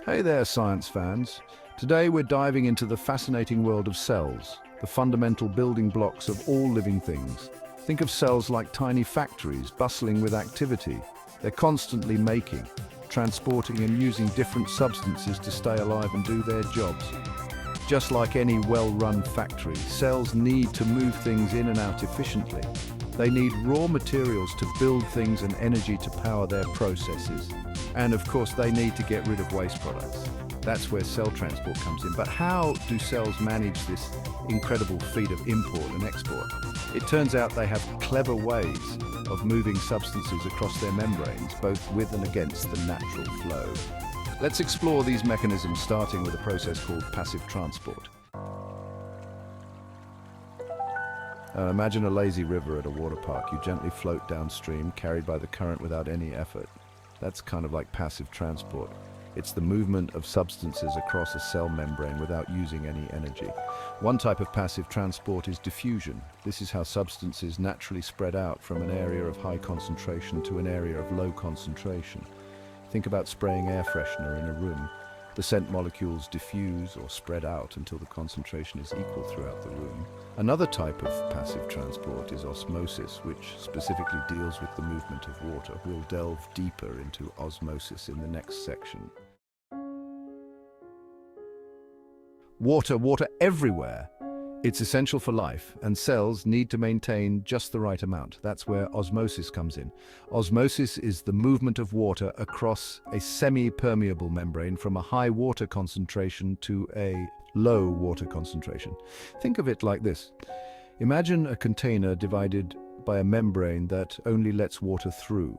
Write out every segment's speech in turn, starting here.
Hey there, science fans. Today we're diving into the fascinating world of cells, the fundamental building blocks of all living things. Think of cells like tiny factories bustling with activity. They're constantly making, transporting and using different substances to stay alive and do their jobs. Just like any well-run factory, cells need to move things in and out efficiently. They need raw materials to build things and energy to power their processes. And of course, they need to get rid of waste products. That's where cell transport comes in. But how do cells manage this incredible feat of import and export? It turns out they have clever ways of moving substances across their membranes, both with and against the natural flow. Let's explore these mechanisms, starting with a process called passive transport. Imagine a lazy river at a water park. You gently float downstream, carried by the current without any effort. That's kind of like passive transport. It's the movement of substances across a cell membrane without using any energy. One type of passive transport is diffusion. This is how substances naturally spread out from an area of high concentration to an area of low concentration. Think about spraying air freshener in a room. The scent molecules diffuse or spread out until the concentration is equal throughout the room. Another type of passive transport is osmosis, which specifically deals with the movement of water. We'll delve deeper into osmosis in the next section. Water everywhere. It's essential for life, and cells need to maintain just the right amount. That's where osmosis comes in. Osmosis is the movement of water across a semi-permeable membrane from a high water concentration to a low water concentration. Think of it like this. Imagine a container divided by a membrane that only lets water through.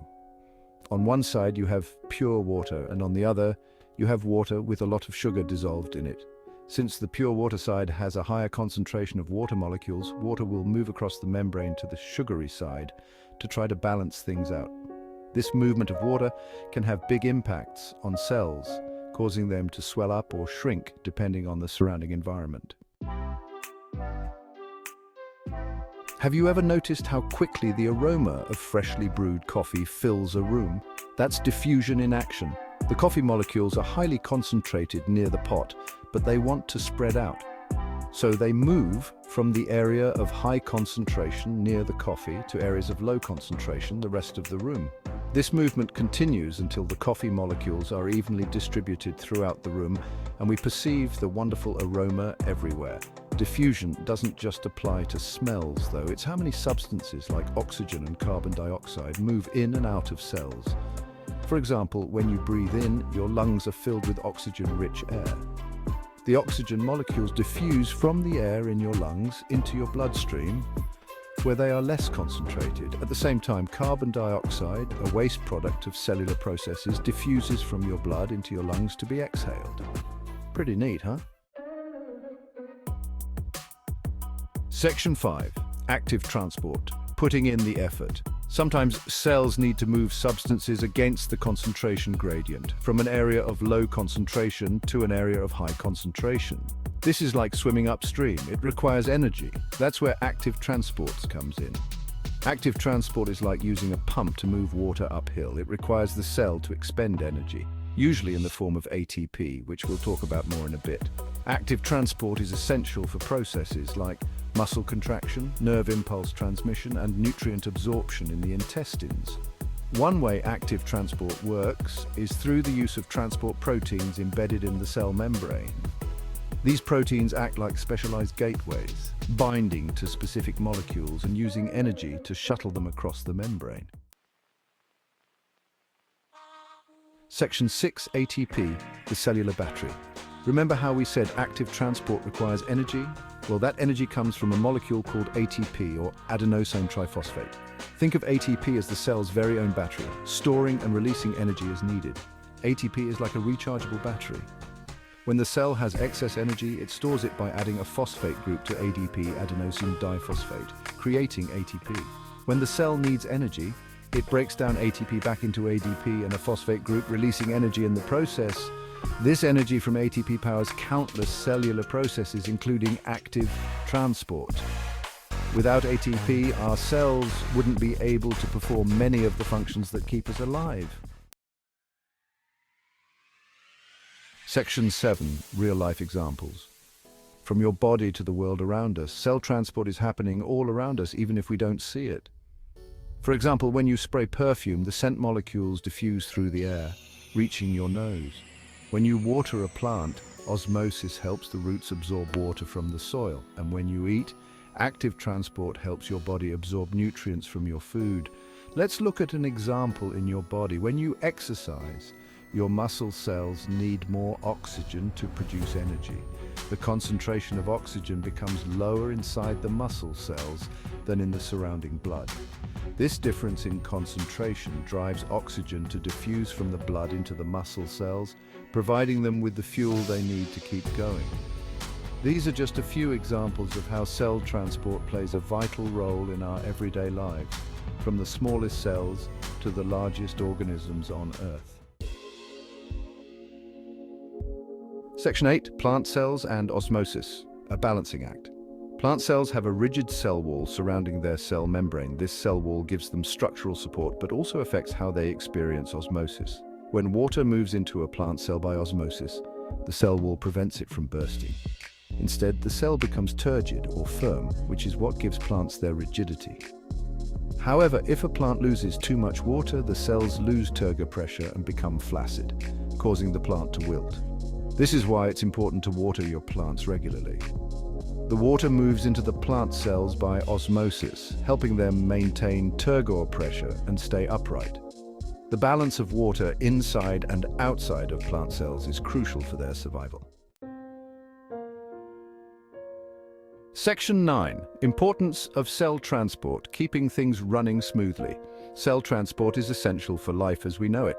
On one side you have pure water, and on the other you have water with a lot of sugar dissolved in it. Since the pure water side has a higher concentration of water molecules, water will move across the membrane to the sugary side to try to balance things out. This movement of water can have big impacts on cells, causing them to swell up or shrink depending on the surrounding environment. Have you ever noticed how quickly the aroma of freshly brewed coffee fills a room? That's diffusion in action. The coffee molecules are highly concentrated near the pot, but they want to spread out. So they move from the area of high concentration near the coffee to areas of low concentration, the rest of the room. This movement continues until the coffee molecules are evenly distributed throughout the room, and we perceive the wonderful aroma everywhere. Diffusion doesn't just apply to smells, though. It's how many substances like oxygen and carbon dioxide move in and out of cells. For example, when you breathe in, your lungs are filled with oxygen-rich air. The oxygen molecules diffuse from the air in your lungs into your bloodstream, where they are less concentrated. At the same time, carbon dioxide, a waste product of cellular processes, diffuses from your blood into your lungs to be exhaled. Pretty neat, huh? Section 5. Active transport. Putting in the effort. Sometimes cells need to move substances against the concentration gradient, from an area of low concentration to an area of high concentration. This is like swimming upstream. It requires energy. That's where active transport comes in. Active transport is like using a pump to move water uphill. It requires the cell to expend energy, usually in the form of ATP, which we'll talk about more in a bit. Active transport is essential for processes like muscle contraction, nerve impulse transmission, and nutrient absorption in the intestines. One way active transport works is through the use of transport proteins embedded in the cell membrane. These proteins act like specialized gateways, binding to specific molecules and using energy to shuttle them across the membrane. Section 6, ATP, the cellular battery. Remember how we said active transport requires energy? Well, that energy comes from a molecule called ATP, or adenosine triphosphate. Think of ATP as the cell's very own battery, storing and releasing energy as needed. ATP is like a rechargeable battery. When the cell has excess energy, it stores it by adding a phosphate group to ADP, adenosine diphosphate, creating ATP. When the cell needs energy, it breaks down ATP back into ADP and a phosphate group, releasing energy in the process. This energy from ATP powers countless cellular processes, including active transport. Without ATP, our cells wouldn't be able to perform many of the functions that keep us alive. Section 7. Real-life examples. From your body to the world around us, cell transport is happening all around us, even if we don't see it. For example, when you spray perfume, the scent molecules diffuse through the air, reaching your nose. When you water a plant, osmosis helps the roots absorb water from the soil. And when you eat, active transport helps your body absorb nutrients from your food. Let's look at an example in your body. When you exercise, your muscle cells need more oxygen to produce energy. The concentration of oxygen becomes lower inside the muscle cells than in the surrounding blood. This difference in concentration drives oxygen to diffuse from the blood into the muscle cells, providing them with the fuel they need to keep going. These are just a few examples of how cell transport plays a vital role in our everyday lives, from the smallest cells to the largest organisms on Earth. Section 8. Plant cells and osmosis, a balancing act. Plant cells have a rigid cell wall surrounding their cell membrane. This cell wall gives them structural support, but also affects how they experience osmosis. When water moves into a plant cell by osmosis, the cell wall prevents it from bursting. Instead, the cell becomes turgid or firm, which is what gives plants their rigidity. However, if a plant loses too much water, the cells lose turgor pressure and become flaccid, causing the plant to wilt. This is why it's important to water your plants regularly. The water moves into the plant cells by osmosis, helping them maintain turgor pressure and stay upright. The balance of water inside and outside of plant cells is crucial for their survival. Section 9. Importance of cell transport, keeping things running smoothly. Cell transport is essential for life as we know it.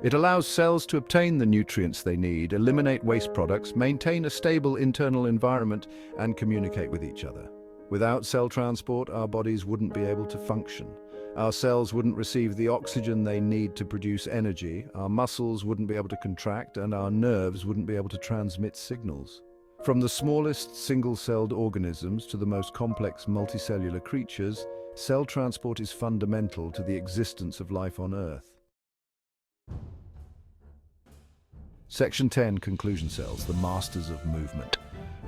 It allows cells to obtain the nutrients they need, eliminate waste products, maintain a stable internal environment, and communicate with each other. Without cell transport, our bodies wouldn't be able to function. Our cells wouldn't receive the oxygen they need to produce energy, our muscles wouldn't be able to contract, and our nerves wouldn't be able to transmit signals. From the smallest single-celled organisms to the most complex multicellular creatures, cell transport is fundamental to the existence of life on Earth. Section 10. Conclusion cells, the masters of movement.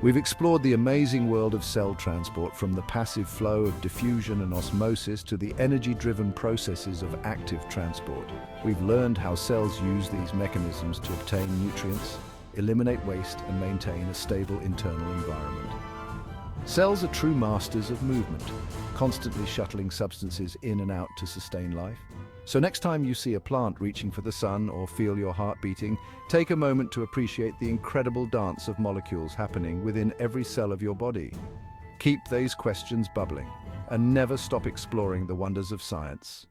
We've explored the amazing world of cell transport, from the passive flow of diffusion and osmosis to the energy-driven processes of active transport. We've learned how cells use these mechanisms to obtain nutrients, eliminate waste, and maintain a stable internal environment. Cells are true masters of movement, constantly shuttling substances in and out to sustain life. So next time you see a plant reaching for the sun or feel your heart beating, take a moment to appreciate the incredible dance of molecules happening within every cell of your body. Keep these questions bubbling and never stop exploring the wonders of science.